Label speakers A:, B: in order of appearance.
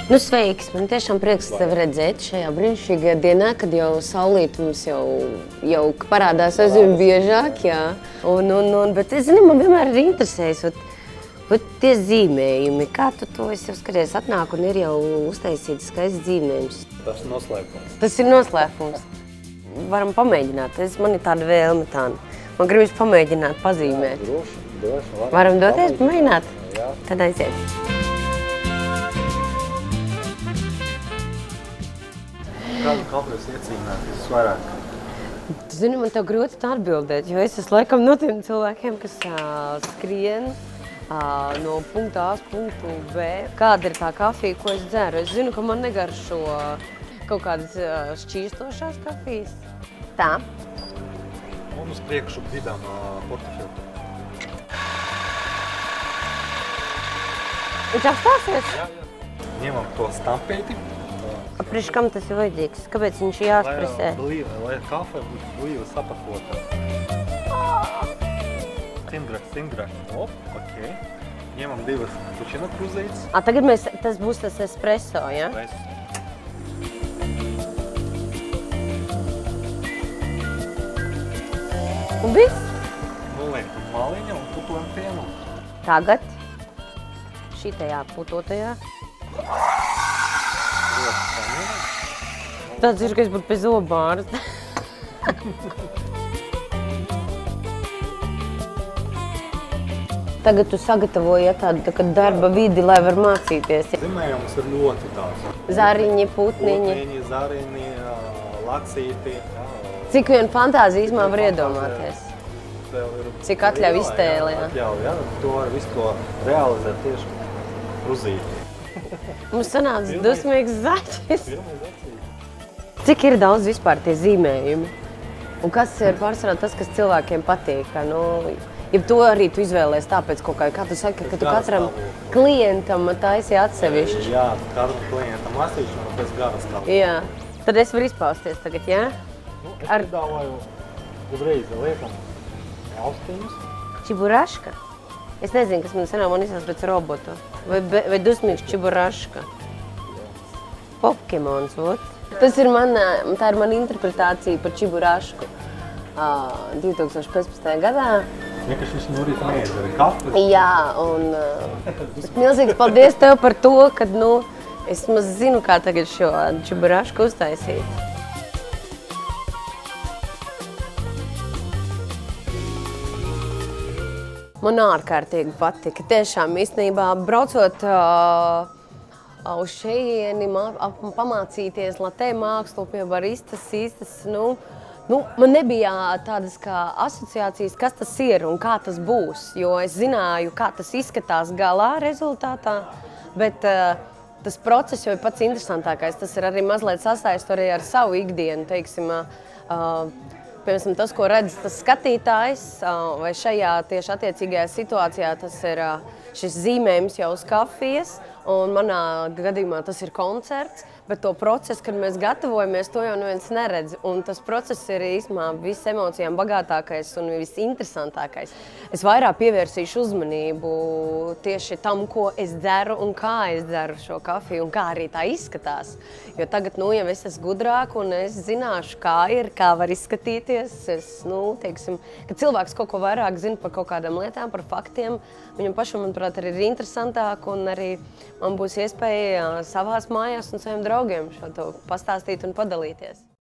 A: Nu, sveiks! Man tiešām prieks tevi redzēt šajā brīnišķīgajā dienā, kad jau saulīt mums jau parādās aizvien biežāk, jā. Bet, zini, man vienmēr ir interesējis, tie zīmējumi, kā tu to esi jau skaties, atnāk un ir jau uztaisīts skaists zīmējums.
B: Tas ir noslēpums.
A: Tas ir noslēpums. Varam pamēģināt, man ir tāda vēlme tāda. Man gribas pamēģināt, pazīmēt.
B: Droši.
A: Varam doties, pamēģināt?
B: Jā.
A: Tad aiziet.
B: Kādu kafijas iecīmēt visvairāk?
A: Tu zini, man tev grūti tā atbildēt, jo es esmu laikam no tiem cilvēkiem, kas skrien no punkta A uz punktu B. Kāda ir tā kafija, ko es dzeru? Es zinu, ka man negaršo kaut kādas šķīstošās kafijas. Tā.
B: Un uz priekšu vidām portafiltru.
A: Viņš apstāsies?
B: Jā. Ņemam to stampēti.
A: Priekš kam tas ir vajadzīgs? Kāpēc viņš ir jāspresē?
B: Lai kafija būtu blīva sapakota. Stingrāk. Ok. Ņemam divas pučina krūzītes.
A: Tagad tas būs tas espresso, ja? Un viss?
B: Noliekam maliņu un putojam pienu.
A: Tagad šitajā putotajā. Tāds ir, ka es būtu pie zobārsta. Tagad tu sagatavoji tādu darba vidi, lai var mācīties.
B: Zīmējums ir ļoti daudz.
A: Zariņi, putniņi.
B: Putniņi, zariņi, lacīti.
A: Cik vien fantāzijas man var iedomāties? Cik atļauj iztēle, jā?
B: Atļauj, jā. To var visu to realizēt tieši krūzīti.
A: Mums sanāca dusmīgs zaķis. Cik ir daudz vispār tie zīmējumi? Un kas ir pārsvarā tas, kas cilvēkiem patīk? Ja to arī tu izvēlēs tāpēc kaut kā tu saki, ka tu katram klientam taisi atsevišķi.
B: Jā, katram klientam lasīšanu un pēc gara stāvokļa.
A: Jā. Tad es varu izpausties tagad, jā?
B: Es piedāvāju uzreiz liekam austiņus.
A: Čiburaška? Es nezinu, kas man sanāk, man izsās pēc robotu. Vai dusmīgs čiburaška? Pokemons, vot. Tā ir mana interpretācija par čiburašku 2015. gadā.
B: Vienkārši viņš no rīta neiedzera kafiju.
A: Jā, un milzīgs paldies tev par to, ka es maz zinu, kā tagad šo čiburašku uztaisīt. Man ārkārtīgi patika. Tiešām īstenībā braucot uz šejieni, pamācīties latē mākslu pie baristas īstas, man nebija tādas kā asociācijas, kas tas ir un kā tas būs, jo es zināju, kā tas izskatās galā rezultātā, bet tas process jau ir pats interesantākais. Tas ir arī mazliet sasaist arī ar savu ikdienu, teiksim, piemēram, tas, ko redz tas skatītājs, vai šajā tieši attiecīgajā situācijā tas ir šis zīmējums jau uz kafijas, un manā gadījumā tas ir koncerts, bet to procesu, kad mēs gatavojamies, to jau neviens neredz. Un tas process ir īstenībā viss emocijām bagātākais un visinteresantākais. Es vairāk pievērsīšu uzmanību tieši tam, ko es dzeru un kā es dzeru šo kafiju un kā arī tā izskatās. Jo tagad, jau es esmu gudrāka un es zināšu, kā var izskatīties. Teiksim, kad cilvēks kaut ko vairāk zina par kaut kādām lietām, par faktiem, viņam pašam, manuprāt, arī ir interesantāk un arī man būs iespēja savās mājās un saviem draugiem šo to pastāstīt un padalīties.